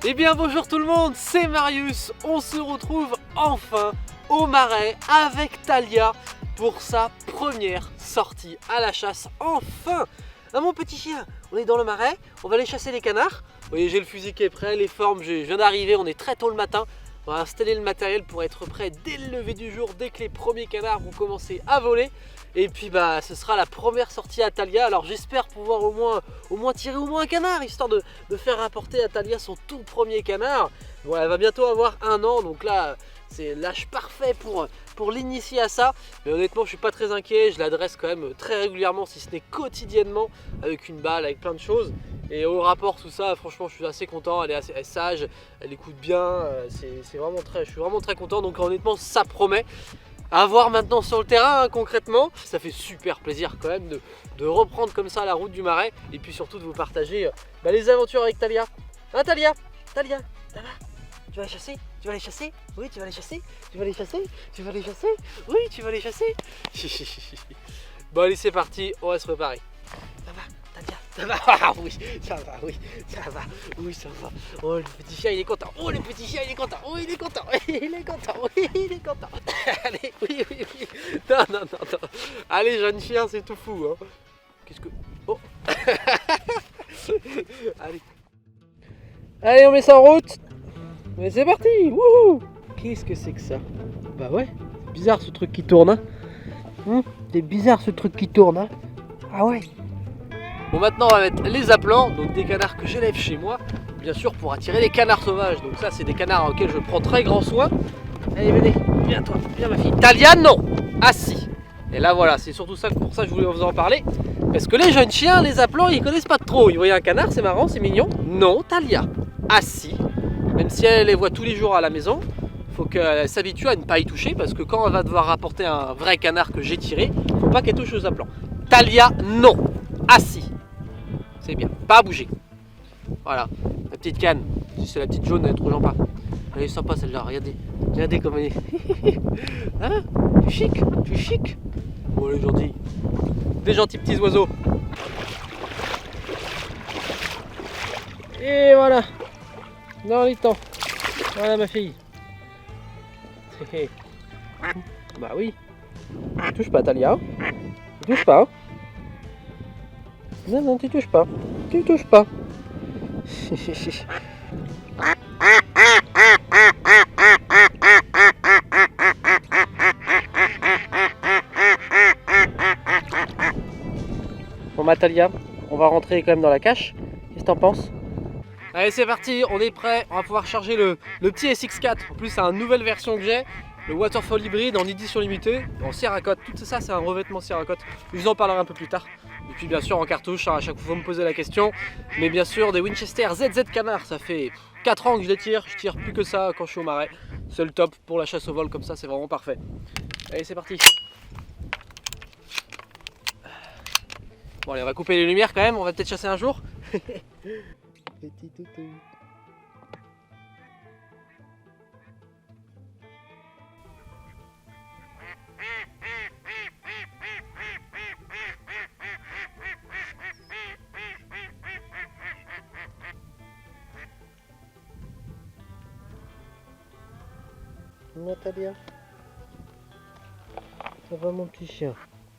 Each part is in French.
Eh bien bonjour tout le monde, c'est Marius. On se retrouve enfin au Marais avec Talia pour sa première sortie à la chasse. Enfin! Ah mon petit chien, on est dans le Marais, on va aller chasser les canards. Vous voyez, j'ai le fusil qui est prêt, les formes, je viens d'arriver, on est très tôt le matin. On va installer le matériel pour être prêt dès le lever du jour, dès que les premiers canards vont commencer à voler. Et puis bah ce sera la première sortie à Talia. Alors j'espère pouvoir au moins tirer au moins un canard, histoire de faire rapporter à Talia son tout premier canard. Bon, elle va bientôt avoir 1 an, donc là c'est l'âge parfait pour l'initier à ça. Mais honnêtement je suis pas très inquiet, je l'adresse quand même très régulièrement, si ce n'est quotidiennement, avec une balle, avec plein de choses. Et au rapport tout ça, franchement je suis assez content, elle est sage, elle écoute bien, c'est vraiment je suis vraiment très content, donc honnêtement ça promet. À voir maintenant sur le terrain, hein, concrètement. Ça fait super plaisir quand même de reprendre comme ça la route du Marais. Et puis surtout de vous partager les aventures avec Talia. Hein Talia, ça va? Tu vas les chasser? Tu vas les chasser? Oui, tu vas les chasser? Tu vas les chasser? Tu vas les chasser? Oui, tu vas les chasser? Bon allez, c'est parti, on va se préparer. Ça va Talia? Ça va? Ah oui, ça va, oui, ça va, oui, ça va. Oh, le petit chien, il est content. Oh, le petit chien, il est content. Oh, il est content. Il est content. Oui, il est content. Allez, oui. Non. Allez, jeune chien, c'est tout fou. Hein. Qu'est-ce que... Oh. Allez, on met ça en route. Mais c'est parti. Wouhou. Qu'est-ce que c'est que ça? Bah ouais, c'est bizarre ce truc qui tourne. Hein. C'est bizarre ce truc qui tourne. Hein. Ah ouais. Bon, maintenant on va mettre les appelants, donc des canards que j'élève chez moi, bien sûr pour attirer les canards sauvages. Donc ça c'est des canards auxquels je prends très grand soin. Allez venez, viens toi, viens ma fille. Talia non, assis. Et là voilà, c'est surtout ça, pour ça que je voulais vous en parler. Parce que les jeunes chiens, les appelants, ils connaissent pas trop. Ils voient un canard, c'est marrant, c'est mignon. Non, Talia, assis. Même si elle les voit tous les jours à la maison, faut qu'elle s'habitue à ne pas y toucher. Parce que quand elle va devoir rapporter un vrai canard que j'ai tiré, faut pas qu'elle touche aux appelants. Talia non, assis. C'est bien, pas à bouger. Voilà, la petite canne. C'est la petite jaune, elle est trop sympa. Elle est sympa celle-là, regardez comme elle est. Hein? Tu es chic. Bon, elle est gentille. Des gentils petits oiseaux. Et voilà, dans les temps. Voilà ma fille. Bah oui. Tu touches pas Talia. Tu touches pas. Non, tu touches pas. Tu touches pas. Bon bah Talia, on va rentrer quand même dans la cache. Qu'est-ce que t'en penses? Allez c'est parti, on est prêt. On va pouvoir charger le petit SX4. En plus c'est une nouvelle version que j'ai. Le Waterfall hybride en édition limitée, en Cerakote. Tout ça c'est un revêtement Cerakote. Je vous en parlerai un peu plus tard. Et puis bien sûr en cartouche, hein, à chaque fois vous me posez la question. Mais bien sûr des Winchester ZZ Canard, ça fait 4 ans que je les tire. Je tire plus que ça quand je suis au Marais. C'est le top pour la chasse au vol, comme ça c'est vraiment parfait. Allez c'est parti. Bon allez, on va couper les lumières quand même, on va peut-être chasser un jour. Petit toutou. Natalia, ça va mon petit chien?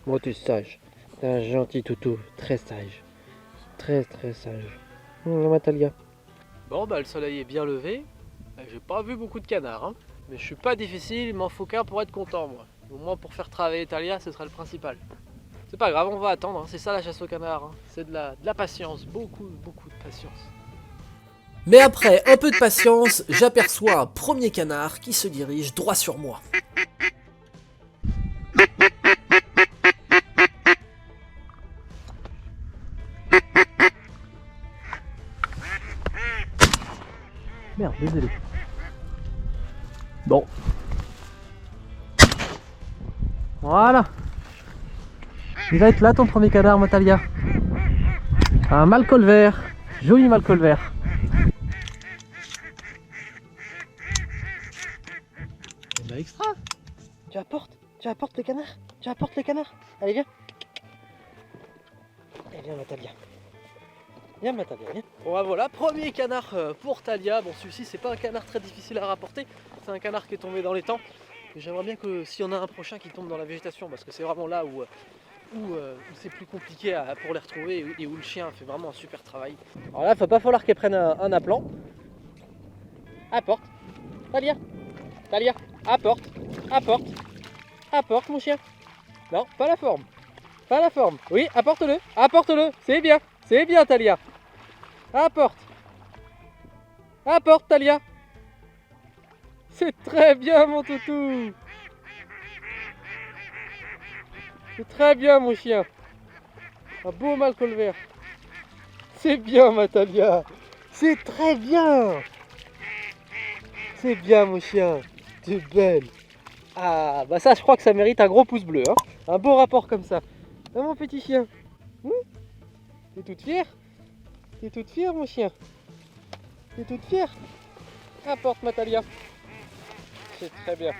Moi t'es sage, t'es un gentil toutou, très sage, très sage. Natalia. Bon bah le soleil est bien levé, j'ai pas vu beaucoup de canards, hein. Mais je suis pas difficile, il m'en faut qu'un pour être content moi. Au moins pour faire travailler Talia, ce sera le principal. C'est pas grave, on va attendre, hein. C'est ça la chasse au canard, hein. C'est de la patience, beaucoup de patience. Mais après un peu de patience, j'aperçois un premier canard qui se dirige droit sur moi. Merde, désolé. Bon. Voilà. Il va être là ton premier canard, Natalia. Un mâle col vert. Joli mâle col vert. Bah extra. Tu apportes le canard. Allez viens. Allez viens Natalia. Viens ma Talia, viens. Bon bah voilà, premier canard pour Talia. Bon celui-ci c'est pas un canard très difficile à rapporter, c'est un canard qui est tombé dans les temps. Et j'aimerais bien que s'il y en a un prochain qui tombe dans la végétation, parce que c'est vraiment là où c'est plus compliqué pour les retrouver et où le chien fait vraiment un super travail. Alors là, il va pas falloir qu'elle prenne un appelant. Apporte. Talia. Talia. Apporte. Apporte. Apporte mon chien. Non, pas la forme. Pas la forme. Oui, apporte-le. Apporte-le. C'est bien. C'est bien Talia. Apporte. Apporte Talia. C'est très bien mon toutou. C'est très bien mon chien. Un beau mâle col vert. C'est bien ma Talia. C'est très bien. C'est bien mon chien. C'est belle. Ah bah ça je crois que ça mérite un gros pouce bleu. Hein. Un beau rapport comme ça. Ah, mon petit chien. T'es toute fière? T'es toute fière mon chien? T'es toute fière? Apporte ma Talia. C'est très bien.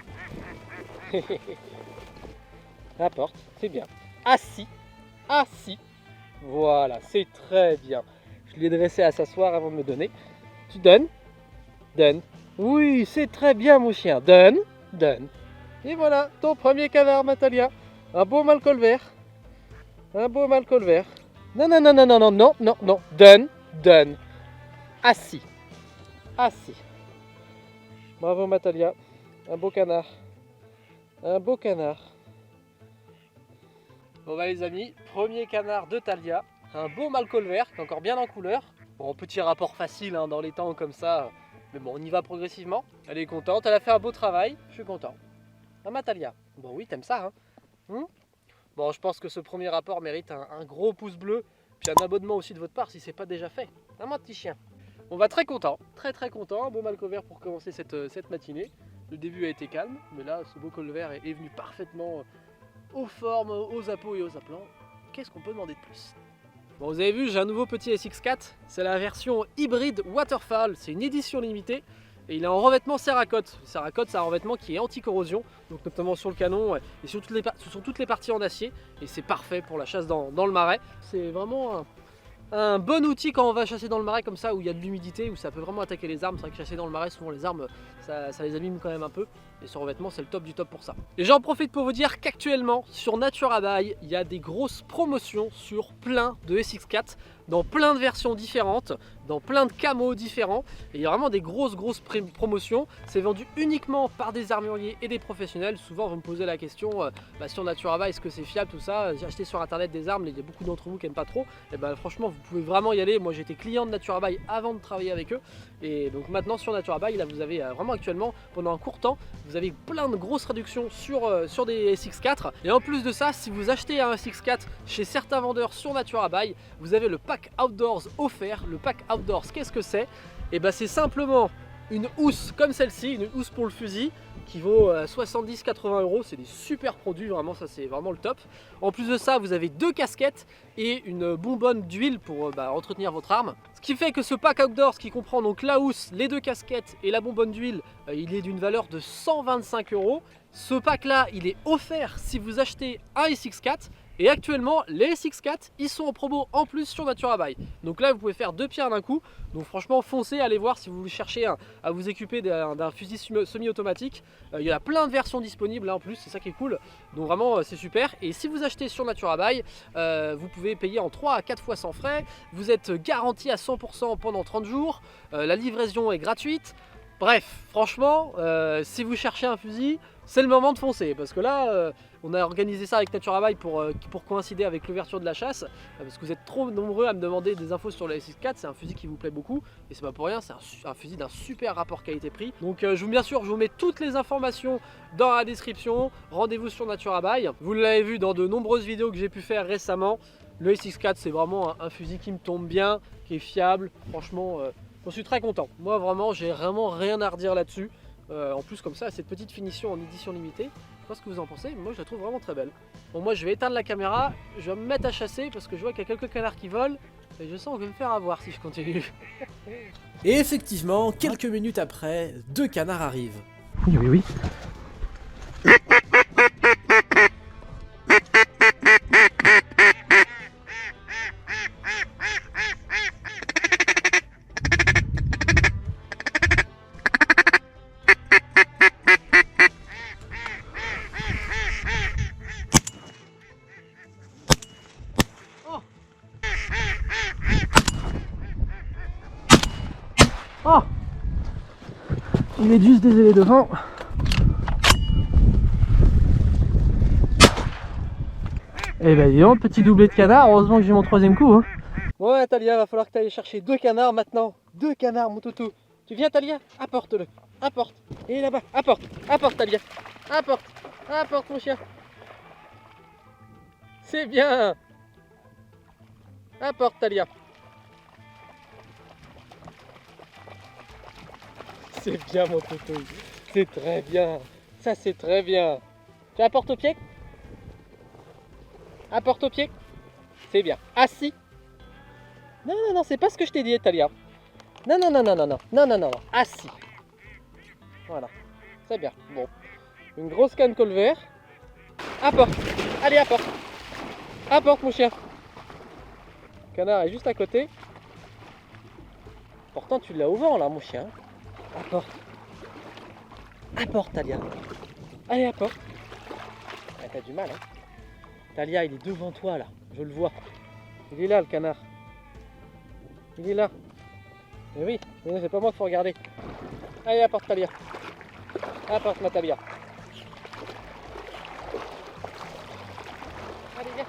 Apporte, c'est bien. Assis, assis. Voilà, c'est très bien. Je l'ai dressé à s'asseoir avant de me donner. Tu donnes, donne. Oui, c'est très bien mon chien. Donne, donne. Et voilà, ton premier canard, Natalia. Un beau mâle col vert. Un beau mâle col vert. Non, non, non, non, non, non, non, non, non. Donne, donne. Assis, assis. Bravo Natalia. Un beau canard. Un beau canard. Bon bah les amis, premier canard de Talia, un beau mâle col vert qui est encore bien en couleur. Bon, petit rapport facile hein, dans les temps comme ça, mais bon on y va progressivement. Elle est contente, elle a fait un beau travail, je suis content. Ah ma Talia, bon oui t'aimes ça hein. Bon je pense que ce premier rapport mérite un gros pouce bleu, puis un abonnement aussi de votre part si c'est pas déjà fait. Ah mon petit chien. On va très content, très content, un beau mâle col vert pour commencer cette matinée. Le début a été calme, mais là ce beau col vert est venu parfaitement aux formes, aux appos et aux aplats. Qu'est-ce qu'on peut demander de plus? Bon, vous avez vu, j'ai un nouveau petit SX4. C'est la version hybride Waterfall. C'est une édition limitée. Et il est en revêtement Cerakote. Cerakote, c'est un revêtement qui est anti-corrosion. Donc notamment sur le canon et sur toutes les parties en acier. Et c'est parfait pour la chasse dans le marais. C'est vraiment un bon outil quand on va chasser dans le marais comme ça, où il y a de l'humidité, où ça peut vraiment attaquer les armes. C'est vrai que chasser dans le marais, souvent les armes, ça les abîme quand même un peu. Et ce revêtement, c'est le top du top pour ça. Et j'en profite pour vous dire qu'actuellement, sur NaturaBuy, il y a des grosses promotions sur plein de SX4, dans plein de versions différentes, dans plein de camos différents. Et il y a vraiment des grosses promotions. C'est vendu uniquement par des armuriers et des professionnels. Souvent, vous me posez la question, sur NaturaBuy, est-ce que c'est fiable, tout ça? J'ai acheté sur internet des armes, il y a beaucoup d'entre vous qui n'aiment pas trop. Et franchement, vous pouvez vraiment y aller. Moi, j'étais client de NaturaBuy avant de travailler avec eux. Et donc maintenant, sur NaturaBuy, là, vous avez vraiment actuellement, pendant un court temps, vous avez plein de grosses réductions sur des SX4. Et en plus de ça, si vous achetez un SX4 chez certains vendeurs sur NaturaBuy, vous avez le pack Outdoors offert. Le pack Outdoors, qu'est-ce que c'est? Et c'est simplement une housse comme celle-ci, une housse pour le fusil, qui vaut 70-80 €. C'est des super produits, vraiment, ça c'est vraiment le top. En plus de ça, vous avez 2 casquettes et une bonbonne d'huile pour entretenir votre arme. Ce qui fait que ce pack Outdoors qui comprend donc la housse, les 2 casquettes et la bonbonne d'huile, il est d'une valeur de 125 €. Ce pack là, il est offert si vous achetez un SX4. Et actuellement, les SX4, ils sont en promo en plus sur NaturaBuy. Donc là, vous pouvez faire 2 pierres d'un coup. Donc franchement, foncez, allez voir si vous cherchez à vous équiper d'un fusil semi-automatique. Il y a plein de versions disponibles là en plus, c'est ça qui est cool. Donc vraiment, c'est super. Et si vous achetez sur NaturaBuy, vous pouvez payer en 3 à 4 fois sans frais. Vous êtes garanti à 100% pendant 30 jours. La livraison est gratuite. Bref, franchement, si vous cherchez un fusil, c'est le moment de foncer. Parce que là, on a organisé ça avec NaturaBuy pour coïncider avec l'ouverture de la chasse. Parce que vous êtes trop nombreux à me demander des infos sur le SX4. C'est un fusil qui vous plaît beaucoup. Et c'est pas pour rien, c'est un fusil d'un super rapport qualité-prix. Donc bien sûr, je vous mets toutes les informations dans la description. Rendez-vous sur NaturaBuy. Vous l'avez vu dans de nombreuses vidéos que j'ai pu faire récemment. Le SX4, c'est vraiment un fusil qui me tombe bien, qui est fiable. Franchement, j'en suis très content. Moi, vraiment, j'ai vraiment rien à redire là-dessus. En plus, comme ça, cette petite finition en édition limitée, je sais pas ce que vous en pensez, mais moi je la trouve vraiment très belle. Bon, moi je vais éteindre la caméra, je vais me mettre à chasser parce que je vois qu'il y a quelques canards qui volent et je sens que je vais me faire avoir si je continue. Et effectivement, quelques minutes après, 2 canards arrivent. Oui. Oh, il est juste désolé devant. Eh ben dis donc, petit doublé de canard, heureusement que j'ai mon troisième coup. Hein. Bon ouais Talia, va falloir que tu ailles chercher 2 canards maintenant. 2 canards mon toutou. Tu viens Talia? Apporte-le. Apporte. Et là-bas, apporte. Apporte Talia. Apporte. Apporte mon chien. C'est bien. Apporte Talia. C'est bien mon toutou. C'est très bien. Ça c'est très bien. Tu apportes au pied? Apporte au pied. C'est bien. Assis. Non, non, non, c'est pas ce que je t'ai dit, Talia. Non, non, non, non, non, non, non, non, non, assis. Voilà. C'est bien. Bon. Une grosse canne colvert. Apporte. Allez, apporte. Apporte, mon chien. Le canard est juste à côté. Pourtant, tu l'as au vent, là, mon chien. Apporte. Apporte, Talia. Allez, apporte. Ah, t'as du mal, hein. Talia, il est devant toi, là. Je le vois. Il est là, le canard. Il est là. Mais oui, mais c'est pas moi qu'il faut regarder. Allez, apporte Talia. Apporte ma Talia. Allez, viens.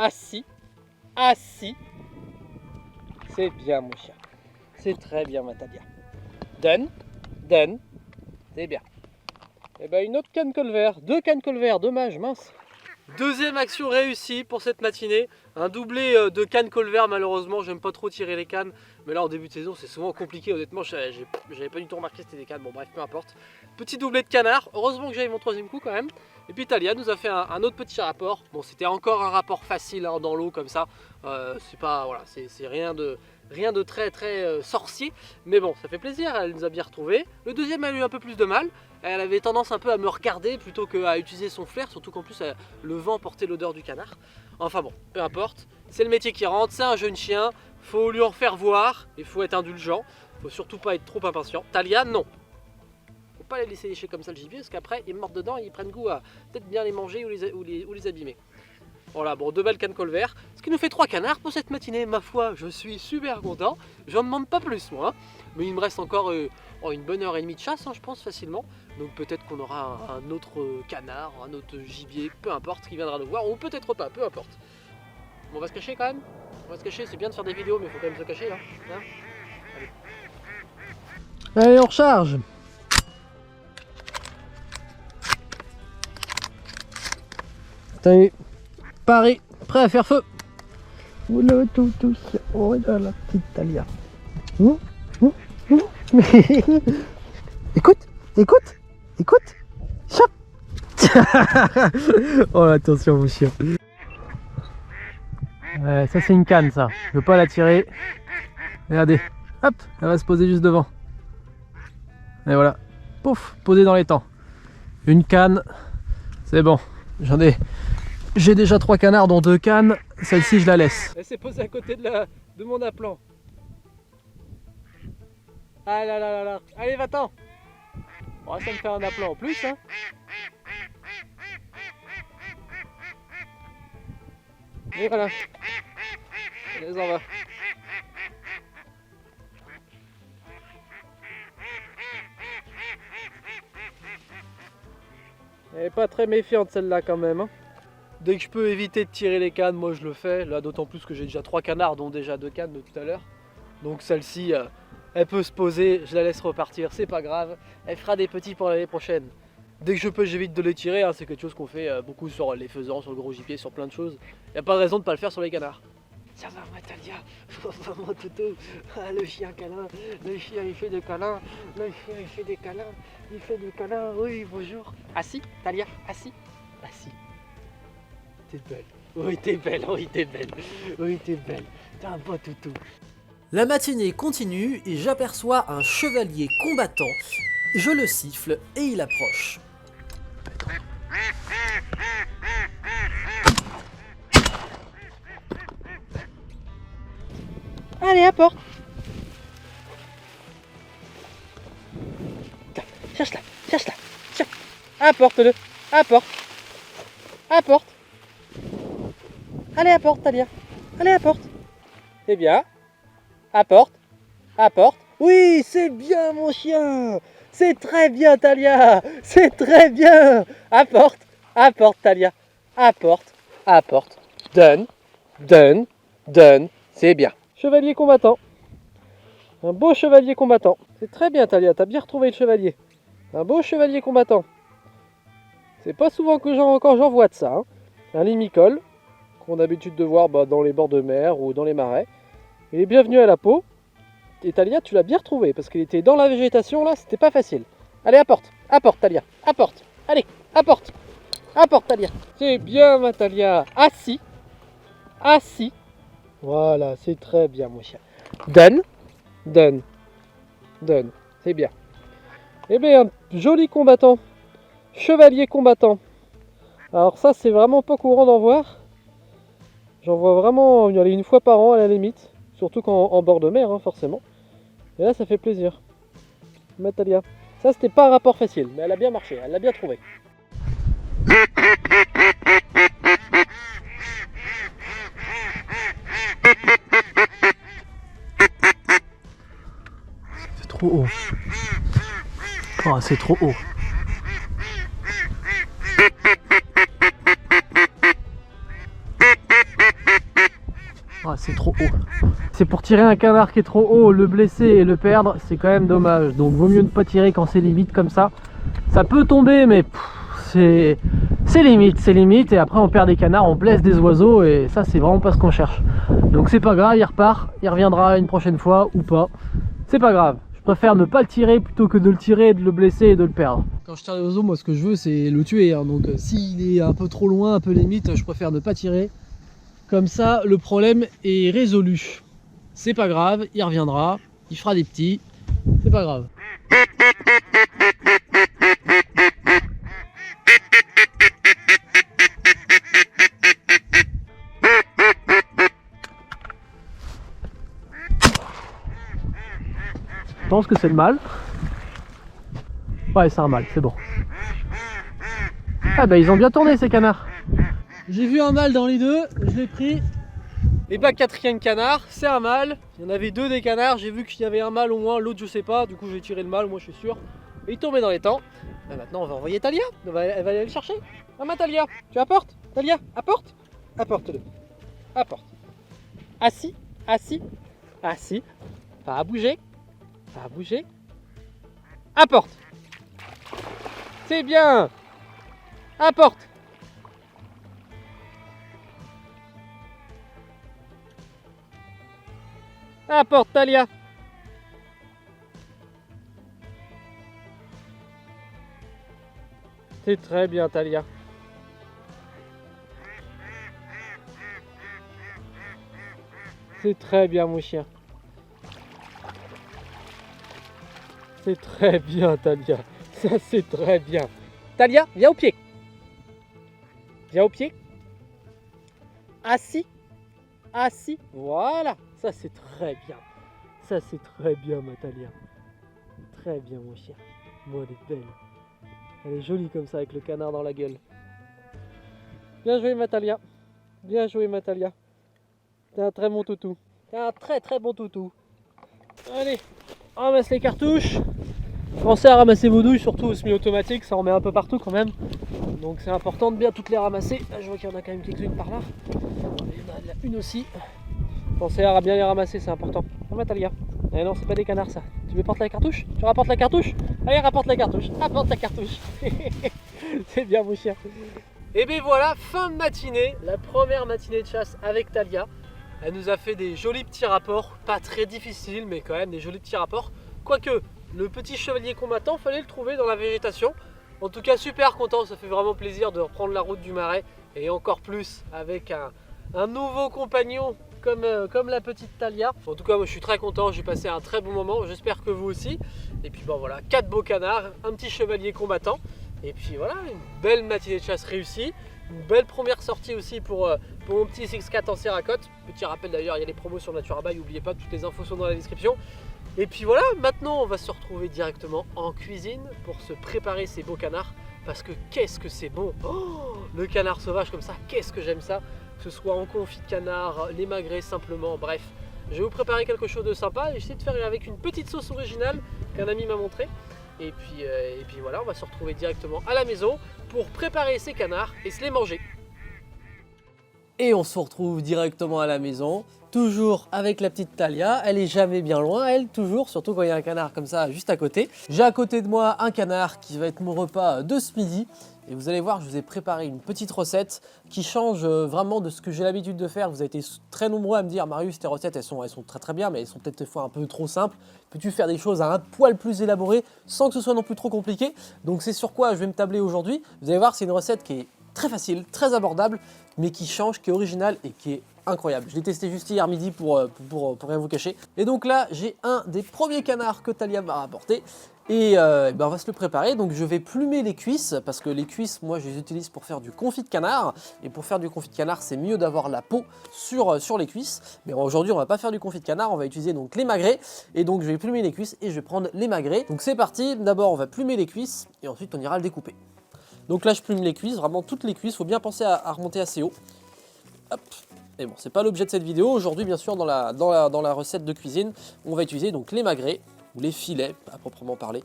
Assis, assis. C'est bien mon chien. C'est très bien ma Talia. Donne, donne. C'est bien. Et ben une autre canne colvert. 2 cannes colvert, dommage, mince. Deuxième action réussie pour cette matinée. Un doublé de canne colvert, malheureusement. J'aime pas trop tirer les cannes. Mais là en début de saison c'est souvent compliqué. Honnêtement j'avais pas du tout remarqué que c'était des cannes. Bon bref, peu importe. Petit doublé de canard. Heureusement que j'avais mon troisième coup quand même. Et puis Talia nous a fait un autre petit rapport. Bon, c'était encore un rapport facile hein, dans l'eau comme ça. C'est pas, voilà, c'est rien de très sorcier. Mais bon, ça fait plaisir, elle nous a bien retrouvés. Le deuxième a eu un peu plus de mal. Elle avait tendance un peu à me regarder plutôt qu'à utiliser son flair. Surtout qu'en plus, le vent portait l'odeur du canard. Enfin bon, peu importe. C'est le métier qui rentre, c'est un jeune chien. Faut lui en faire voir. Il faut être indulgent. Faut surtout pas être trop impatient. Talia, non. Pas les laisser lécher comme ça le gibier parce qu'après ils mordent dedans et ils prennent goût à peut-être bien les manger ou les abîmer. Voilà, bon, 2 belles cannes colvert, ce qui nous fait 3 canards pour cette matinée. Ma foi, je suis super content, j'en demande pas plus moi, hein. Mais il me reste encore une bonne heure et demie de chasse, hein, je pense facilement. Donc peut-être qu'on aura un autre canard, un autre gibier, peu importe, qui viendra nous voir, ou peut-être pas, peu importe. Bon, on va se cacher quand même. On va se cacher, c'est bien de faire des vidéos mais il faut quand même se cacher là, hein. Allez, on recharge. T'es paré, prêt à faire feu. Oula, tout, oh là, la petite Talia. Écoute, écoute, écoute. Chop. Oh attention mon chien. Ouais, ça c'est une canne ça. Je veux pas la tirer. Regardez, hop, elle va se poser juste devant. Et voilà, pouf, posée dans les temps. Une canne, c'est bon. J'ai déjà 3 canards dont 2 cannes, celle-ci je la laisse. Elle s'est posée à côté de mon appelant. Ah là là là là. Allez, va-t'en. Bon, ça me fait un appelant en plus, hein. Et voilà. Allez, on va. Elle est pas très méfiante celle-là quand même, hein. Dès que je peux éviter de tirer les cannes, moi je le fais. Là d'autant plus que j'ai déjà 3 canards, dont déjà 2 cannes de tout à l'heure. Donc celle-ci, elle peut se poser, je la laisse repartir, c'est pas grave. Elle fera des petits pour l'année prochaine. Dès que je peux, j'évite de les tirer, hein. C'est quelque chose qu'on fait beaucoup sur les faisans, sur le gros gibier, sur plein de choses. Il n'y a pas de raison de ne pas le faire sur les canards. Ça va, moi, Talia, mon toutou, ah, le chien câlin, le chien il fait des câlins, le chien il fait des câlins, il fait des câlins, oui, bonjour. Assis, Talia, assis, assis. T'es belle, oui t'es belle, oui t'es belle, oui t'es belle, t'es un beau toutou. La matinée continue et j'aperçois un chevalier combattant. Je le siffle et il approche. Allez, apporte. Cherche-la, cherche-la. Cherche. Apporte-le. Apporte. Apporte. Allez, apporte, Talia. Allez, apporte. C'est bien. Apporte. Apporte. Oui, c'est bien, mon chien. C'est très bien, Talia. C'est très bien. Apporte. Apporte, Talia. Apporte. Apporte. Donne. Donne. Donne. C'est bien. Chevalier combattant. Un beau chevalier combattant. C'est très bien, Talia. T'as bien retrouvé le chevalier. Un beau chevalier combattant. C'est pas souvent que j'en vois de ça. Hein. Un limicole, qu'on a l'habitude de voir dans les bords de mer ou dans les marais. Il est bienvenu à la peau. Et Talia, tu l'as bien retrouvé, parce qu'il était dans la végétation, là, c'était pas facile. Allez, apporte. Apporte, Talia. Apporte. Allez, apporte. Apporte, Talia. C'est bien, ma Talia. Assis. Assis. Voilà, c'est très bien, mon chien. Donne. Donne. Donne. C'est bien. Eh bien, un joli combattant. Chevalier combattant. Alors ça, c'est vraiment pas courant d'en voir. J'en vois vraiment une fois par an à la limite. Surtout quand en bord de mer, hein, forcément. Et là, ça fait plaisir. Natalia. Ça, c'était pas un rapport facile, mais elle a bien marché. Elle l'a bien trouvé. C'est trop haut. Oh, c'est trop haut. Oh, c'est trop haut. C'est pour tirer un canard qui est trop haut, le blesser et le perdre, c'est quand même dommage. Donc vaut mieux ne pas tirer quand c'est limite comme ça. Ça peut tomber, mais c'est limite. Et après on perd des canards, on blesse des oiseaux et ça c'est vraiment pas ce qu'on cherche. Donc c'est pas grave, il repart, il reviendra une prochaine fois ou pas. C'est pas grave. Je préfère ne pas le tirer plutôt que de le tirer, de le blesser et de le perdre. Quand je tire les oiseaux, moi ce que je veux c'est le tuer. Hein. Donc s'il est un peu trop loin, un peu limite, je préfère ne pas tirer. Comme ça, le problème est résolu. C'est pas grave, il reviendra, il fera des petits, c'est pas grave. Je pense que c'est le mâle. Ouais, c'est un mâle, c'est bon. Ah bah ils ont bien tourné ces canards. J'ai vu un mâle dans les deux, je l'ai pris. Et bah quatrième canard, c'est un mâle. Il y en avait deux des canards, j'ai vu qu'il y avait un mâle au moins, l'autre je sais pas, du coup j'ai tiré le mâle, moi je suis sûr. Et il tombait dans les temps. Et maintenant on va envoyer Talia, elle va aller le chercher. Ah ma Talia, tu apportes? Talia, apporte? Apporte-le. Apporte. Assis, assis, assis. Pas à bouger, pas à bouger. Apporte. C'est bien. Apporte. Apporte, Talia. C'est très bien, Talia. C'est très bien, mon chien. C'est très bien, Talia. Ça, c'est très bien. Talia, viens au pied. Viens au pied. Assis. Assis. Voilà. Ça, c'est très bien. Ça, c'est très bien, ma Talia. Très bien, mon chien. Moi, elle est belle. Elle est jolie comme ça, avec le canard dans la gueule. Bien joué, ma Talia. Bien joué, ma Talia. T'es un très bon toutou. T'es un très très bon toutou. Allez, on ramasse les cartouches. Pensez à ramasser vos douilles, surtout au semi-automatique, ça en met un peu partout quand même. Donc c'est important de bien toutes les ramasser. Là, je vois qu'il y en a quand même quelques-unes par là. Il y en a une aussi. Pensez à bien les ramasser, c'est important. On va Talia. Eh non, c'est pas des canards ça. Tu veux porter la cartouche? Tu rapportes la cartouche? Allez, rapporte la cartouche. Rapporte la cartouche. C'est bien, mon chien. Et bien voilà, fin de matinée. La première matinée de chasse avec Talia. Elle nous a fait des jolis petits rapports. Pas très difficiles, mais quand même des jolis petits rapports. Quoique, le petit chevalier combattant, fallait le trouver dans la végétation. En tout cas, super content. Ça fait vraiment plaisir de reprendre la route du Marais. Et encore plus avec un nouveau compagnon comme la petite Talia. En tout cas, moi je suis très content, j'ai passé un très bon moment, j'espère que vous aussi. Et puis bon voilà, 4 beaux canards, un petit chevalier combattant. Et puis voilà, une belle matinée de chasse réussie. Une belle première sortie aussi pour mon petit 6-4 en céracote. Petit rappel d'ailleurs, il y a les promos sur Naturabuy, n'oubliez pas, toutes les infos sont dans la description. Et puis voilà, maintenant on va se retrouver directement en cuisine pour se préparer ces beaux canards. Parce que qu'est-ce que c'est bon, oh, le canard sauvage comme ça, qu'est-ce que j'aime ça. Que ce soit en confit de canard, les magrets simplement, bref. Je vais vous préparer quelque chose de sympa et j'essaie de faire avec une petite sauce originale qu'un ami m'a montré. Et puis voilà, on va se retrouver directement à la maison pour préparer ces canards et se les manger. Et on se retrouve directement à la maison, toujours avec la petite Talia. Elle est jamais bien loin, elle, toujours, surtout quand il y a un canard comme ça juste à côté. J'ai à côté de moi un canard qui va être mon repas de ce midi. Et vous allez voir, je vous ai préparé une petite recette qui change vraiment de ce que j'ai l'habitude de faire. Vous avez été très nombreux à me dire, Marius, tes recettes, elles sont très bien, mais elles sont peut-être des fois un peu trop simples. Peux-tu faire des choses un poil plus élaborées sans que ce soit non plus trop compliqué? Donc c'est sur quoi je vais me tabler aujourd'hui. Vous allez voir, c'est une recette qui est très facile, très abordable, mais qui change, qui est originale et qui est incroyable. Je l'ai testé juste hier midi pour rien vous cacher. Et donc là, j'ai un des premiers canards que Talia m'a rapporté. Et on va se le préparer. Donc je vais plumer les cuisses, parce que les cuisses, moi je les utilise pour faire du confit de canard. Et pour faire du confit de canard, c'est mieux d'avoir la peau sur les cuisses. Mais aujourd'hui, on va pas faire du confit de canard, on va utiliser donc les magrets. Et donc je vais plumer les cuisses et je vais prendre les magrets. Donc c'est parti, d'abord on va plumer les cuisses et ensuite on ira le découper. Donc là je plume les cuisses, vraiment toutes les cuisses, il faut bien penser à remonter assez haut. Hop. Et bon, c'est pas l'objet de cette vidéo. Aujourd'hui, bien sûr, dans la recette de cuisine, on va utiliser donc les magrets, ou les filets, à proprement parler.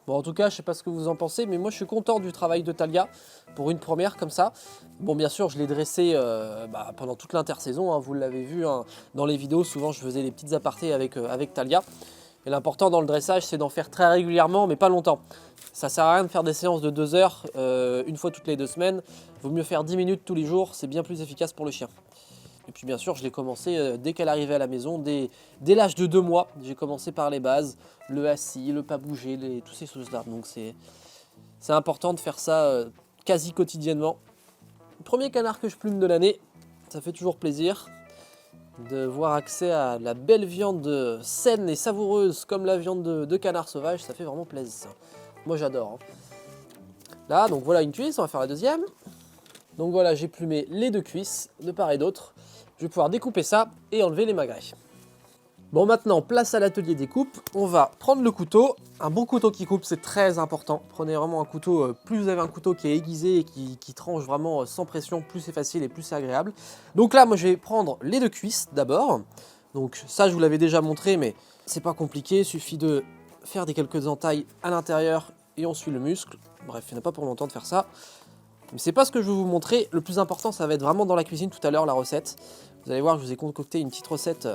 Bon, en tout cas, je sais pas ce que vous en pensez, mais moi, je suis content du travail de Talia pour une première comme ça. Bon, bien sûr, je l'ai dressé pendant toute l'intersaison, hein, vous l'avez vu hein, dans les vidéos. Souvent, je faisais des petites apartés avec Talia. Et l'important dans le dressage, c'est d'en faire très régulièrement, mais pas longtemps. Ça sert à rien de faire des séances de 2 heures une fois toutes les 2 semaines. Vaut mieux faire 10 minutes tous les jours, c'est bien plus efficace pour le chien. Et puis bien sûr, je l'ai commencé dès qu'elle arrivait à la maison, dès l'âge de 2 mois. J'ai commencé par les bases, le assis, le pas bouger, toutes ces choses-là. Donc c'est important de faire ça quasi quotidiennement. Le premier canard que je plume de l'année, ça fait toujours plaisir de voir accès à la belle viande saine et savoureuse comme la viande de canard sauvage, ça fait vraiment plaisir. Moi j'adore. Hein. Là, donc voilà une cuisse, on va faire la deuxième. Donc voilà, j'ai plumé les 2 cuisses de part et d'autre. Je vais pouvoir découper ça et enlever les magrets. Bon, maintenant, place à l'atelier découpe. On va prendre le couteau. Un bon couteau qui coupe, c'est très important. Prenez vraiment un couteau, plus vous avez un couteau qui est aiguisé et qui tranche vraiment sans pression, plus c'est facile et plus c'est agréable. Donc là, moi, je vais prendre les 2 cuisses d'abord. Donc ça, je vous l'avais déjà montré, mais c'est pas compliqué. Il suffit de faire quelques entailles à l'intérieur et on suit le muscle. Bref, il n'y en a pas pour longtemps de faire ça. Mais c'est pas ce que je vais vous montrer. Le plus important, ça va être vraiment dans la cuisine tout à l'heure, la recette. Vous allez voir, je vous ai concocté une petite recette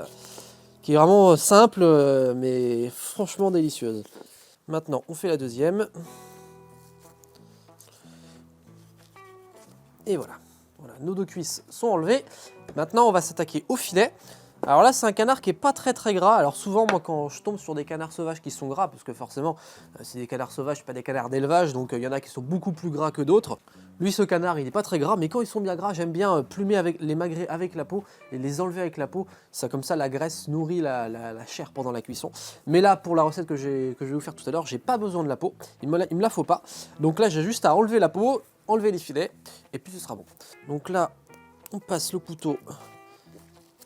qui est vraiment simple, mais franchement délicieuse. Maintenant, on fait la deuxième. Et voilà. Voilà, nos 2 cuisses sont enlevées. Maintenant, on va s'attaquer au filet. Alors là, c'est un canard qui est pas très gras. Alors souvent, moi, quand je tombe sur des canards sauvages qui sont gras, parce que forcément, c'est des canards sauvages, pas des canards d'élevage, donc il y en a qui sont beaucoup plus gras que d'autres. Lui, ce canard, il n'est pas très gras, mais quand ils sont bien gras, j'aime bien plumer avec les magrets avec la peau et les enlever avec la peau. Ça, comme ça, la graisse nourrit la chair pendant la cuisson. Mais là, pour la recette que je vais vous faire tout à l'heure, j'ai pas besoin de la peau. Il me la faut pas. Donc là, j'ai juste à enlever la peau, enlever les filets, et puis ce sera bon. Donc là, on passe le couteau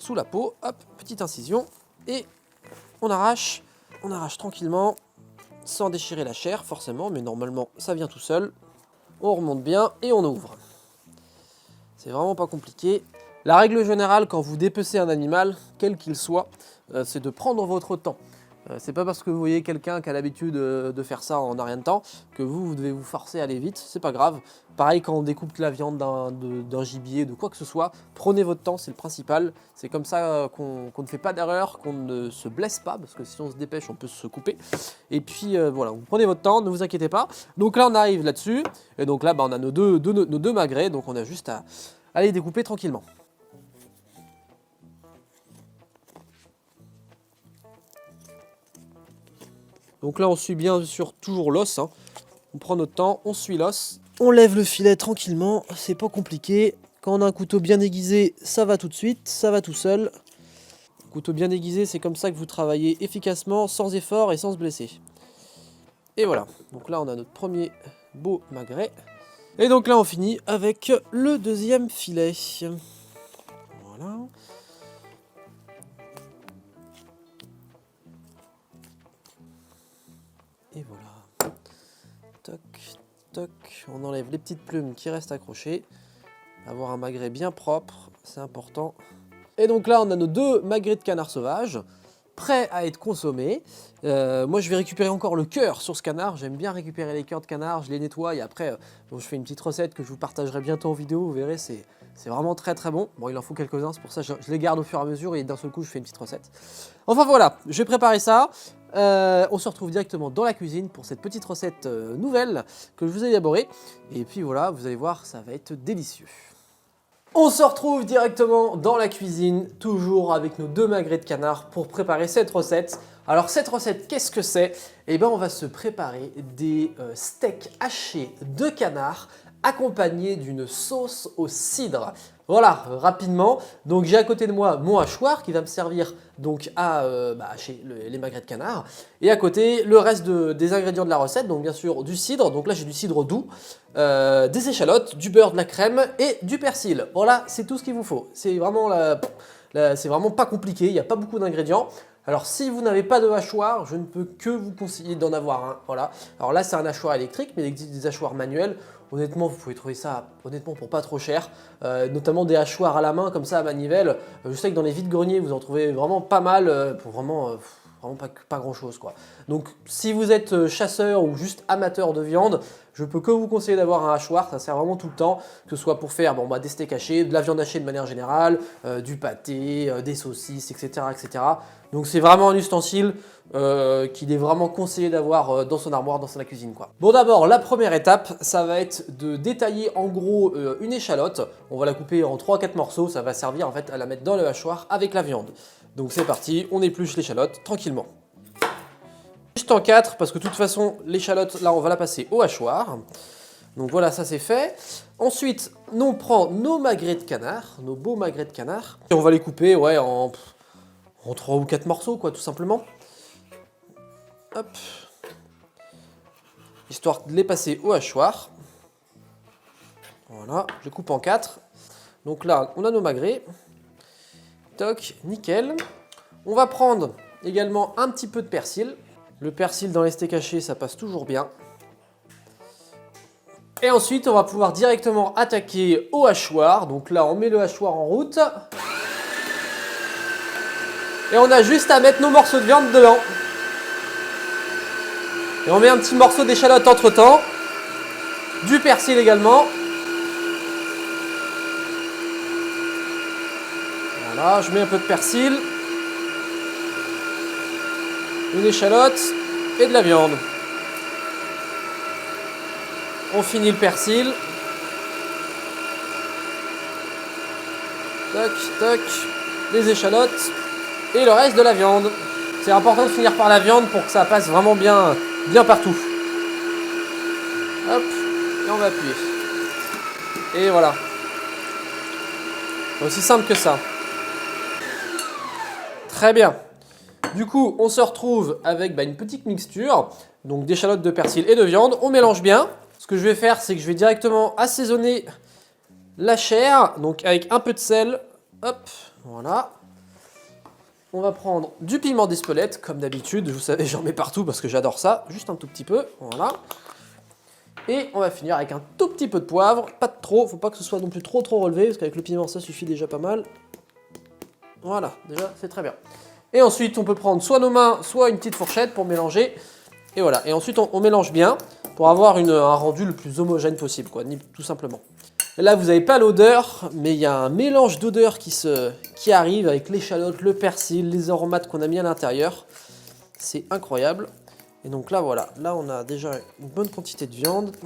sous la peau, hop, petite incision, et on arrache tranquillement, sans déchirer la chair forcément, mais normalement ça vient tout seul. On remonte bien et on ouvre. C'est vraiment pas compliqué. La règle générale quand vous dépecez un animal, quel qu'il soit, c'est de prendre votre temps. C'est pas parce que vous voyez quelqu'un qui a l'habitude de faire ça en un rien de temps que vous devez vous forcer à aller vite, c'est pas grave. Pareil quand on découpe la viande d'un gibier, de quoi que ce soit, prenez votre temps, c'est le principal. C'est comme ça qu'on ne fait pas d'erreur, qu'on ne se blesse pas, parce que si on se dépêche, on peut se couper. Et puis voilà, vous prenez votre temps, ne vous inquiétez pas. Donc là, on arrive là-dessus, et donc là, on a nos deux magrets, donc on a juste à les découper tranquillement. Donc là, on suit bien sûr toujours l'os. Hein. On prend notre temps, on suit l'os. On lève le filet tranquillement, c'est pas compliqué. Quand on a un couteau bien aiguisé, ça va tout de suite, ça va tout seul. Un couteau bien aiguisé, c'est comme ça que vous travaillez efficacement, sans effort et sans se blesser. Et voilà, donc là on a notre premier beau magret. Et donc là on finit avec le deuxième filet. Voilà. Et voilà. Toc, toc. On enlève les petites plumes qui restent accrochées. Avoir un magret bien propre, c'est important. Et donc là on a nos 2 magrets de canard sauvage, prêts à être consommés. Moi je vais récupérer encore le cœur sur ce canard. J'aime bien récupérer les cœurs de canard, je les nettoie et après je fais une petite recette que je vous partagerai bientôt en vidéo. Vous verrez, c'est vraiment très très bon. Bon, il en faut quelques-uns, c'est pour ça que je les garde au fur et à mesure et d'un seul coup je fais une petite recette. Enfin voilà, je vais préparer ça. On se retrouve directement dans la cuisine pour cette petite recette nouvelle que je vous ai élaborée. Et puis voilà, vous allez voir, ça va être délicieux. On se retrouve directement dans la cuisine, toujours avec nos 2 magrets de canard pour préparer cette recette. Alors cette recette, qu'est-ce que c'est? Eh bien on va se préparer des steaks hachés de canard accompagnés d'une sauce au cidre. Voilà, rapidement. Donc j'ai à côté de moi mon hachoir qui va me servir donc à hacher les magrets de canard. Et à côté, le reste des ingrédients de la recette, donc bien sûr du cidre. Donc là j'ai du cidre doux, des échalotes, du beurre, de la crème et du persil. Voilà, c'est tout ce qu'il vous faut. C'est vraiment, c'est vraiment pas compliqué, il n'y a pas beaucoup d'ingrédients. Alors si vous n'avez pas de hachoir, je ne peux que vous conseiller d'en avoir un. Voilà. Alors là c'est un hachoir électrique, mais il existe des hachoirs manuels. Honnêtement, vous pouvez trouver ça pour pas trop cher, notamment des hachoirs à la main comme ça à manivelle. Je sais que dans les vides-greniers, vous en trouvez vraiment pas mal pour vraiment pas grand chose quoi. Donc si vous êtes chasseur ou juste amateur de viande, je peux que vous conseiller d'avoir un hachoir, ça sert vraiment tout le temps, que ce soit pour faire des steaks hachés, de la viande hachée de manière générale, du pâté, des saucisses, etc., etc. Donc c'est vraiment un ustensile qu'il est vraiment conseillé d'avoir dans son armoire, dans sa cuisine quoi. Bon, d'abord la première étape, ça va être de détailler en gros une échalote. On va la couper en 3-4 morceaux, ça va servir en fait à la mettre dans le hachoir avec la viande. Donc c'est parti, on épluche l'échalote tranquillement. Juste en 4 parce que de toute façon l'échalote là on va la passer au hachoir. Donc voilà, ça c'est fait. Ensuite on prend nos magrets de canard, nos beaux magrets de canard, et on va les couper en 3 ou 4 morceaux quoi tout simplement. Hop. Histoire de les passer au hachoir. Voilà, je coupe en 4. Donc là on a nos magrets. Toc, nickel. On va prendre également un petit peu de persil. Le persil dans les steaks hachés, ça passe toujours bien. Et ensuite, on va pouvoir directement attaquer au hachoir. Donc là, on met le hachoir en route. Et on a juste à mettre nos morceaux de viande dedans. Et on met un petit morceau d'échalote entre temps. Du persil également. Voilà, je mets un peu de persil. Une échalote et de la viande. On finit le persil. Toc, toc. Les échalotes. Et le reste de la viande. C'est important de finir par la viande pour que ça passe vraiment bien partout. Hop. Et on va appuyer. Et voilà. Aussi simple que ça. Très bien. Du coup, on se retrouve avec une petite mixture, donc d'échalotes, de persil et de viande. On mélange bien. Ce que je vais faire, c'est que je vais directement assaisonner la chair, donc avec un peu de sel. Hop, voilà. On va prendre du piment d'Espelette, comme d'habitude. Vous savez, j'en mets partout parce que j'adore ça. Juste un tout petit peu, voilà. Et on va finir avec un tout petit peu de poivre. Pas de trop, faut pas que ce soit non plus trop relevé, parce qu'avec le piment, ça suffit déjà pas mal. Voilà, déjà, c'est très bien. Et ensuite, on peut prendre soit nos mains, soit une petite fourchette pour mélanger. Et voilà. Et ensuite, on mélange bien pour avoir un rendu le plus homogène possible, quoi, tout simplement. Et là, vous n'avez pas l'odeur, mais il y a un mélange d'odeurs qui arrive avec l'échalote, le persil, les aromates qu'on a mis à l'intérieur. C'est incroyable. Et donc là, voilà. Là, on a déjà une bonne quantité de viande.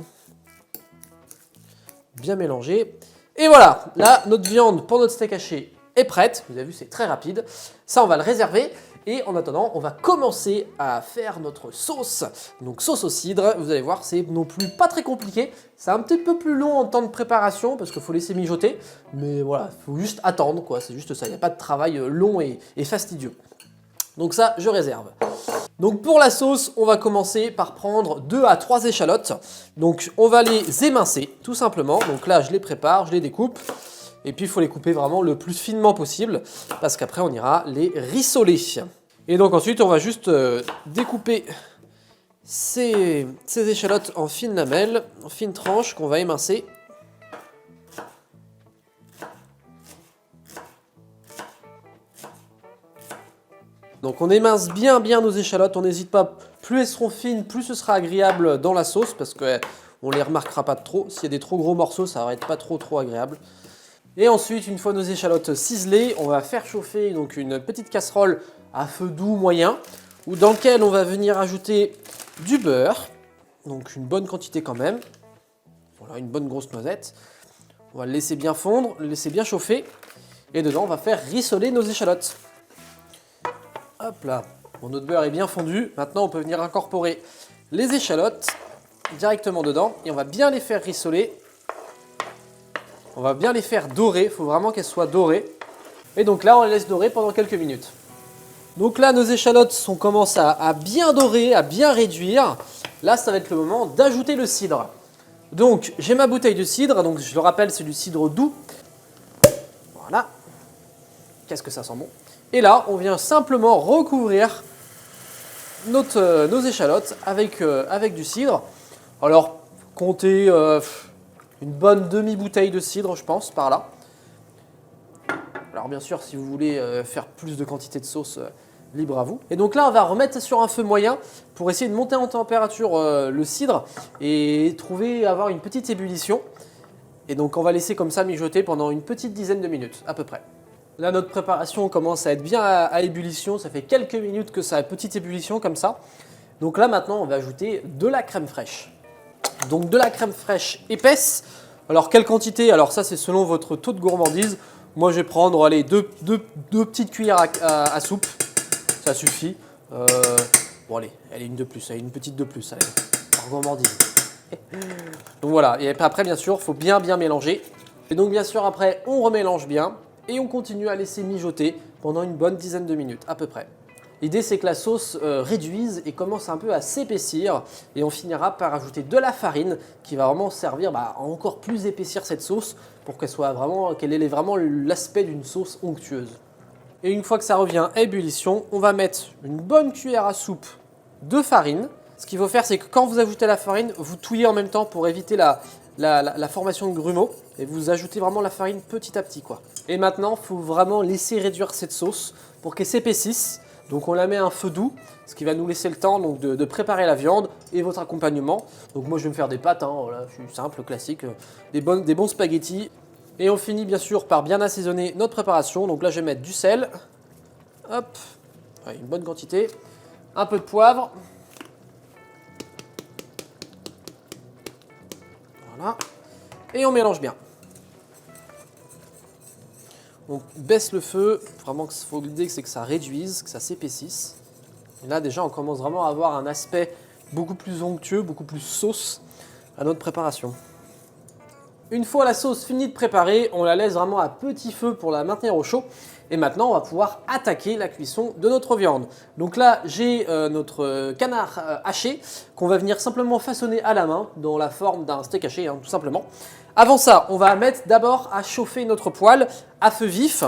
Bien mélangée. Et voilà. Là, notre viande pour notre steak haché est prête. Vous avez vu, c'est très rapide. Ça, on va le réserver. Et en attendant, on va commencer à faire notre sauce. Donc sauce au cidre, vous allez voir, c'est non plus pas très compliqué. C'est un petit peu plus long en temps de préparation parce qu'il faut laisser mijoter. Mais voilà, il faut juste attendre, quoi. C'est juste ça, il n'y a pas de travail long et fastidieux. Donc ça, je réserve. Donc pour la sauce, on va commencer par prendre 2 à 3 échalotes. Donc on va les émincer, tout simplement. Donc là, je les prépare, je les découpe. Et puis il faut les couper vraiment le plus finement possible, parce qu'après on ira les rissoler. Et donc ensuite, on va juste découper ces échalotes en fines lamelles, en fines tranches qu'on va émincer. Donc on émince bien nos échalotes, on n'hésite pas, plus elles seront fines, plus ce sera agréable dans la sauce, parce qu'on ne les remarquera pas trop. S'il y a des trop gros morceaux, ça va être pas trop agréable. Et ensuite, une fois nos échalotes ciselées, on va faire chauffer donc une petite casserole à feu doux moyen, dans lequel on va venir ajouter du beurre, donc une bonne quantité quand même. Voilà, une bonne grosse noisette. On va le laisser bien fondre, le laisser bien chauffer, et dedans on va faire rissoler nos échalotes. Hop là, bon, notre beurre est bien fondu. Maintenant, on peut venir incorporer les échalotes directement dedans et on va bien les faire rissoler. On va bien les faire dorer, il faut vraiment qu'elles soient dorées. Et donc là, on les laisse dorer pendant quelques minutes. Donc là, nos échalotes commencent à bien dorer, à bien réduire. Là, ça va être le moment d'ajouter le cidre. Donc, j'ai ma bouteille de cidre. Donc, je le rappelle, c'est du cidre doux. Voilà. Qu'est-ce que ça sent bon. Et là, on vient simplement recouvrir nos échalotes avec du cidre. Alors, comptez une bonne demi-bouteille de cidre, je pense, par là. Alors, bien sûr, si vous voulez faire plus de quantité de sauce, libre à vous. Et donc là, on va remettre sur un feu moyen pour essayer de monter en température le cidre et avoir une petite ébullition. Et donc, on va laisser comme ça mijoter pendant une petite dizaine de minutes, à peu près. Là, notre préparation commence à être bien à ébullition. Ça fait quelques minutes que ça a petite ébullition comme ça. Donc là, maintenant, on va ajouter de la crème fraîche. Donc de la crème fraîche épaisse. Alors, quelle quantité? Alors ça, c'est selon votre taux de gourmandise. Moi, je vais prendre allez, deux petites cuillères à soupe. Ça suffit. Bon, allez, une de plus. Allez, une petite de plus. Allez, par gourmandise. Donc voilà. Et après, bien sûr, il faut bien mélanger. Et donc, bien sûr, après, on remélange bien. Et on continue à laisser mijoter pendant une bonne dizaine de minutes, à peu près. L'idée, c'est que la sauce réduise et commence un peu à s'épaissir. Et on finira par ajouter de la farine qui va vraiment servir à encore plus épaissir cette sauce pour qu'elle ait vraiment l'aspect d'une sauce onctueuse. Et une fois que ça revient à ébullition, on va mettre une bonne cuillère à soupe de farine. Ce qu'il faut faire, c'est que quand vous ajoutez la farine, vous touillez en même temps pour éviter la formation de grumeaux. Et vous ajoutez vraiment la farine petit à petit, quoi. Et maintenant, il faut vraiment laisser réduire cette sauce pour qu'elle s'épaississe. Donc on la met à un feu doux, ce qui va nous laisser le temps donc, de préparer la viande et votre accompagnement. Donc moi je vais me faire des pâtes, voilà, je suis simple, classique, des bons spaghettis. Et on finit bien sûr par bien assaisonner notre préparation. Donc là je vais mettre du sel, hop, ouais, une bonne quantité, un peu de poivre. Voilà, et on mélange bien. On baisse le feu, vraiment l'idée c'est que ça réduise, que ça s'épaississe. Et là déjà on commence vraiment à avoir un aspect beaucoup plus onctueux, beaucoup plus sauce à notre préparation. Une fois la sauce finie de préparer, on la laisse vraiment à petit feu pour la maintenir au chaud. Et maintenant on va pouvoir attaquer la cuisson de notre viande. Donc là j'ai notre canard haché qu'on va venir simplement façonner à la main dans la forme d'un steak haché, tout simplement. Avant ça, on va mettre d'abord à chauffer notre poêle à feu vif.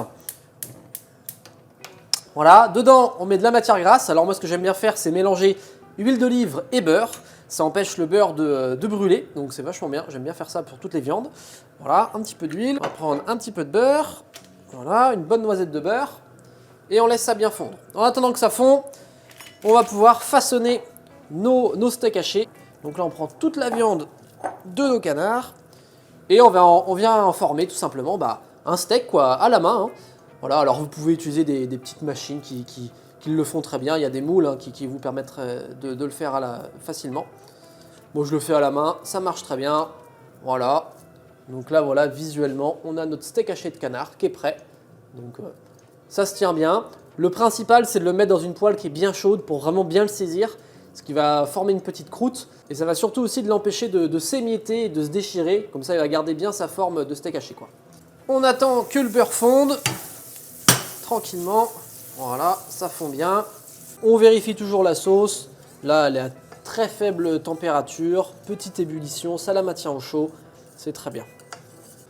Voilà, dedans on met de la matière grasse. Alors moi ce que j'aime bien faire c'est mélanger huile d'olive et beurre. Ça empêche le beurre de brûler, donc c'est vachement bien. J'aime bien faire ça pour toutes les viandes. Voilà, un petit peu d'huile. On va prendre un petit peu de beurre. Voilà, une bonne noisette de beurre. Et on laisse ça bien fondre. En attendant que ça fond, on va pouvoir façonner nos steaks hachés. Donc là on prend toute la viande de nos canards. Et on vient en former tout simplement un steak quoi, à la main. Voilà, alors vous pouvez utiliser des petites machines qui le font très bien. Il y a des moules qui vous permettent de le faire facilement. Moi je le fais à la main, ça marche très bien. Voilà. Donc là voilà, visuellement, on a notre steak haché de canard qui est prêt. Donc ça se tient bien. Le principal c'est de le mettre dans une poêle qui est bien chaude pour vraiment bien le saisir. Ce qui va former une petite croûte. Et ça va surtout aussi de l'empêcher de s'émietter et de se déchirer. Comme ça, il va garder bien sa forme de steak haché, quoi. On attend que le beurre fonde. Tranquillement. Voilà, ça fond bien. On vérifie toujours la sauce. Là, elle est à très faible température, petite ébullition, ça la maintient au chaud. C'est très bien.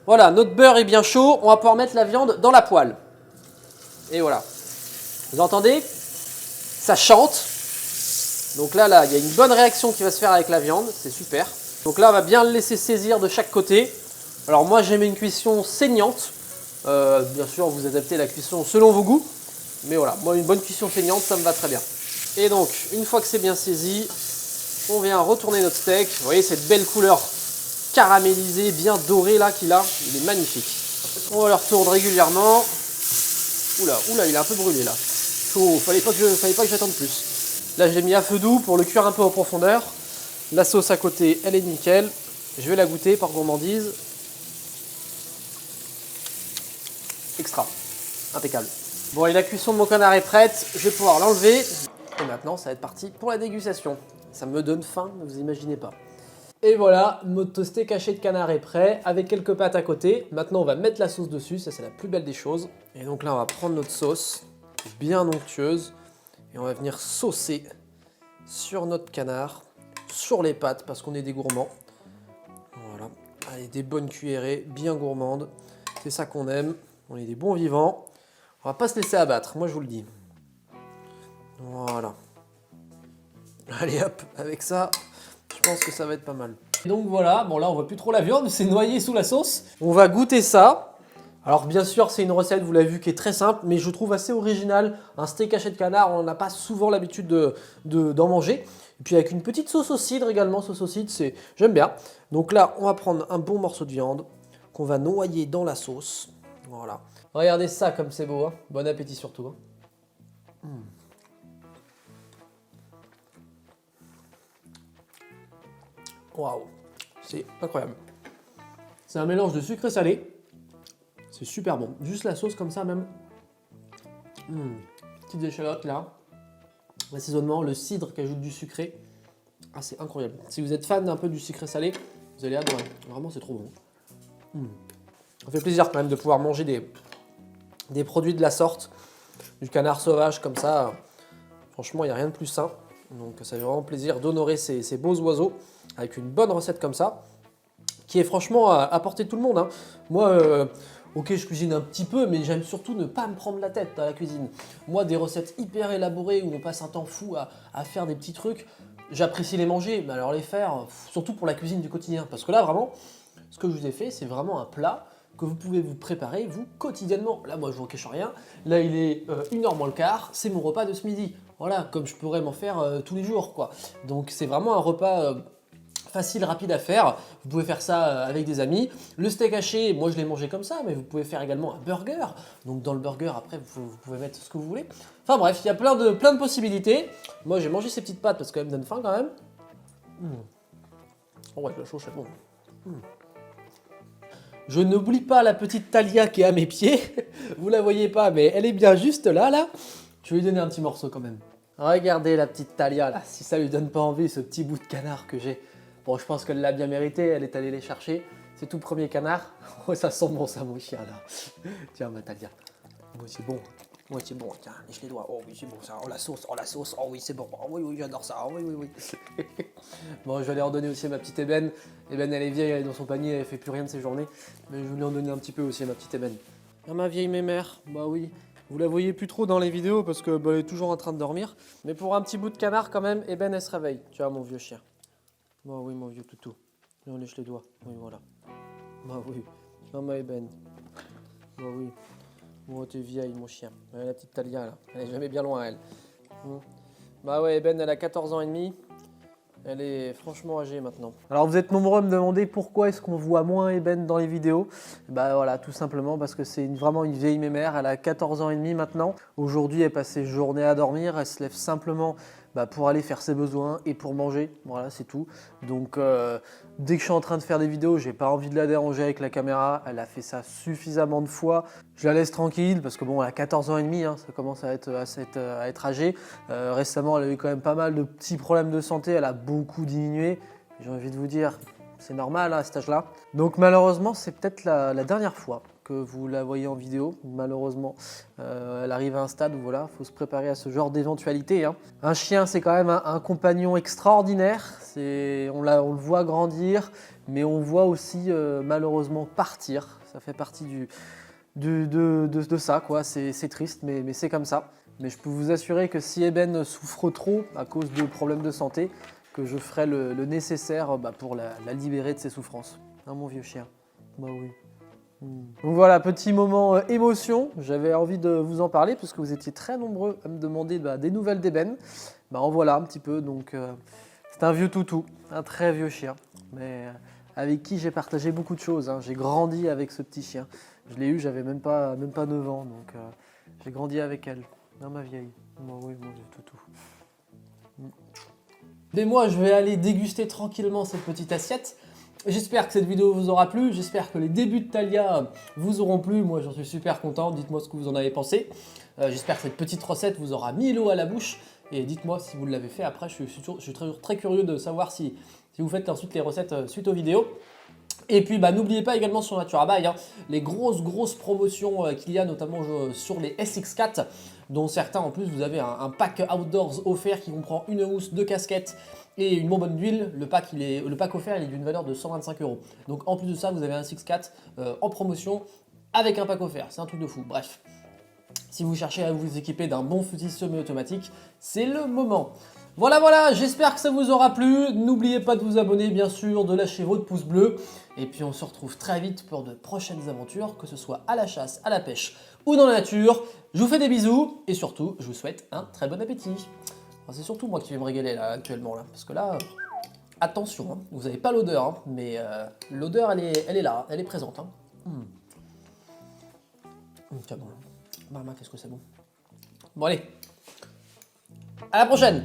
Voilà, notre beurre est bien chaud. On va pouvoir mettre la viande dans la poêle. Et voilà. Vous entendez? Ça chante. Donc là, il y a une bonne réaction qui va se faire avec la viande. C'est super. Donc là, on va bien le laisser saisir de chaque côté. Alors moi, j'aime une cuisson saignante. Bien sûr, vous adaptez la cuisson selon vos goûts. Mais voilà, moi, une bonne cuisson saignante, ça me va très bien. Et donc, une fois que c'est bien saisi, on vient retourner notre steak. Vous voyez cette belle couleur caramélisée, bien dorée là qu'il a. Il est magnifique. On le retourne régulièrement. Oula, il est un peu brûlé là. Fallait pas que j'attende plus. Là, je l'ai mis à feu doux pour le cuire un peu en profondeur. La sauce à côté, elle est nickel. Je vais la goûter par gourmandise. Extra. Impeccable. Bon, et la cuisson de mon canard est prête. Je vais pouvoir l'enlever. Et maintenant, ça va être parti pour la dégustation. Ça me donne faim, ne vous imaginez pas. Et voilà, notre steak haché de canard est prêt, avec quelques pâtes à côté. Maintenant, on va mettre la sauce dessus, ça c'est la plus belle des choses. Et donc là, on va prendre notre sauce, bien onctueuse, et on va venir saucer sur notre canard, sur les pâtes, parce qu'on est des gourmands. Voilà, allez, des bonnes cuillerées, bien gourmandes. C'est ça qu'on aime, on est des bons vivants. On va pas se laisser abattre, moi je vous le dis. Voilà. Allez hop, avec ça, je pense que ça va être pas mal. Et donc voilà, bon là on voit plus trop la viande, c'est noyé sous la sauce. On va goûter ça. Alors bien sûr c'est une recette, vous l'avez vu, qui est très simple, mais je trouve assez originale. Un steak haché de canard, on n'a pas souvent l'habitude d'en manger. Et puis avec une petite sauce au cidre également, sauce au cidre, j'aime bien. Donc là on va prendre un bon morceau de viande qu'on va noyer dans la sauce. Voilà. Regardez ça comme c'est beau, hein. Bon appétit surtout. Hein. Waouh, c'est incroyable. C'est un mélange de sucre et salé. C'est super bon. Juste la sauce comme ça même. Petites échalotes là. L'assaisonnement, le cidre qui ajoute du sucré. Ah, c'est incroyable. Si vous êtes fan d'un peu du sucré salé, vous allez adorer. Vraiment, c'est trop bon. Ça fait plaisir quand même de pouvoir manger des produits de la sorte. Du canard sauvage comme ça. Franchement, il n'y a rien de plus sain. Donc ça fait vraiment plaisir d'honorer ces beaux oiseaux avec une bonne recette comme ça, qui est franchement à portée de tout le monde. Hein. Moi, ok, je cuisine un petit peu, mais j'aime surtout ne pas me prendre la tête à la cuisine. Moi, des recettes hyper élaborées où on passe un temps fou à faire des petits trucs, j'apprécie les manger, mais alors les faire, surtout pour la cuisine du quotidien. Parce que là, vraiment, ce que je vous ai fait, c'est vraiment un plat que vous pouvez vous préparer, vous, quotidiennement. Là, moi, je vous cache rien. Là, il est 1h moins le quart, c'est mon repas de ce midi. Voilà, comme je pourrais m'en faire tous les jours, quoi. Donc, c'est vraiment un repas facile, rapide à faire. Vous pouvez faire ça avec des amis. Le steak haché, moi, je l'ai mangé comme ça, mais vous pouvez faire également un burger. Donc, dans le burger, après, vous pouvez mettre ce que vous voulez. Enfin, bref, il y a plein de possibilités. Moi, j'ai mangé ces petites pâtes parce qu'elles me donnent faim, quand même. Oh ouais, la chose, c'est bon. Je n'oublie pas la petite Talia qui est à mes pieds. Vous la voyez pas, mais elle est bien juste là. Je vais lui donner un petit morceau quand même. Regardez la petite Talia là, si ça lui donne pas envie, ce petit bout de canard que j'ai. Bon, je pense qu'elle l'a bien mérité, elle est allée les chercher. C'est tout premier canard. Oh, ça sent bon ça, mon chien là. Tiens, ma Talia. Moi, c'est bon. Moi, c'est bon. Tiens, lèche les doigts. Oh oui, c'est bon ça. Oh la sauce. Oh oui, c'est bon. Oh oui, j'adore ça. Oh oui. Bon, je vais aller en donner aussi à ma petite ébène. Ébène, elle est vieille, elle est dans son panier, elle fait plus rien de ses journées. Mais je vais lui en donner un petit peu aussi à ma petite ébène. Ah, ma vieille mémère, bah oui. Vous la voyez plus trop dans les vidéos parce que elle est toujours en train de dormir. Mais pour un petit bout de canard quand même, Ébène, elle se réveille. Tu vois, mon vieux chien. Bah oui, mon vieux toutou. On lèche les doigts. Oui, voilà. Bah oui. Non, ma Ébène. Bah oui. Oh, t'es vieille, mon chien. La petite Talia, là. Elle est jamais bien loin, elle. Bah ouais, Ébène, elle a 14 ans et demi. Elle est franchement âgée maintenant. Alors vous êtes nombreux à me demander pourquoi est-ce qu'on voit moins Ébène dans les vidéos. Bah voilà, tout simplement parce que c'est vraiment une vieille mémère. Elle a 14 ans et demi maintenant. Aujourd'hui, elle passe ses journées à dormir. Elle se lève simplement pour aller faire ses besoins et pour manger. Voilà, c'est tout. Donc dès que je suis en train de faire des vidéos, j'ai pas envie de la déranger avec la caméra. Elle a fait ça suffisamment de fois. Je la laisse tranquille parce que bon, elle a 14 ans et demi, hein, ça commence à être âgé. Récemment, elle a eu quand même pas mal de petits problèmes de santé. Elle a beaucoup diminué. J'ai envie de vous dire, c'est normal à cet âge-là. Donc malheureusement, c'est peut-être la dernière fois que vous la voyez en vidéo. Malheureusement, elle arrive à un stade où voilà, faut se préparer à ce genre d'éventualité, hein. Un chien, c'est quand même un compagnon extraordinaire. On le voit grandir, mais on voit aussi malheureusement partir. Ça fait partie de ça, quoi. C'est triste, mais c'est comme ça. Mais je peux vous assurer que si Eben souffre trop à cause de problèmes de santé, que je ferai le nécessaire pour la libérer de ses souffrances. Hein, mon vieux chien. Bah oui. Donc voilà, petit moment émotion. J'avais envie de vous en parler parce que vous étiez très nombreux à me demander des nouvelles d'Eben. En voilà un petit peu. Donc c'est un vieux toutou, un très vieux chien, mais avec qui j'ai partagé beaucoup de choses, hein. J'ai grandi avec ce petit chien. Je l'ai eu, j'avais même pas 9 ans, donc j'ai grandi avec elle. Non, ma vieille. Moi, oui, mon vieux toutou. Mais moi, je vais aller déguster tranquillement cette petite assiette. J'espère que cette vidéo vous aura plu, j'espère que les débuts de Talia vous auront plu, moi j'en suis super content, dites-moi ce que vous en avez pensé. J'espère que cette petite recette vous aura mis l'eau à la bouche, et dites-moi si vous l'avez fait, après je suis très curieux de savoir si vous faites ensuite les recettes suite aux vidéos. Et puis n'oubliez pas également sur Naturabuy les grosses promotions qu'il y a notamment sur les SX4, dont certains en plus vous avez un pack outdoors offert qui comprend une housse, 2 casquettes et une bonbonne d'huile. Le pack offert il est d'une valeur de 125 €. Donc en plus de ça vous avez un SX4 en promotion avec un pack offert, c'est un truc de fou. Bref, si vous cherchez à vous équiper d'un bon fusil semi-automatique, c'est le moment. Voilà, j'espère que ça vous aura plu. N'oubliez pas de vous abonner, bien sûr, de lâcher votre pouce bleu. Et puis on se retrouve très vite pour de prochaines aventures, que ce soit à la chasse, à la pêche ou dans la nature. Je vous fais des bisous et surtout, je vous souhaite un très bon appétit. C'est surtout moi qui vais me régaler là, actuellement, là, parce que là, attention, hein, vous n'avez pas l'odeur, hein, mais l'odeur, elle est là, elle est présente. Hein. C'est bon. Maman, qu'est-ce que c'est bon. Bon allez, à la prochaine.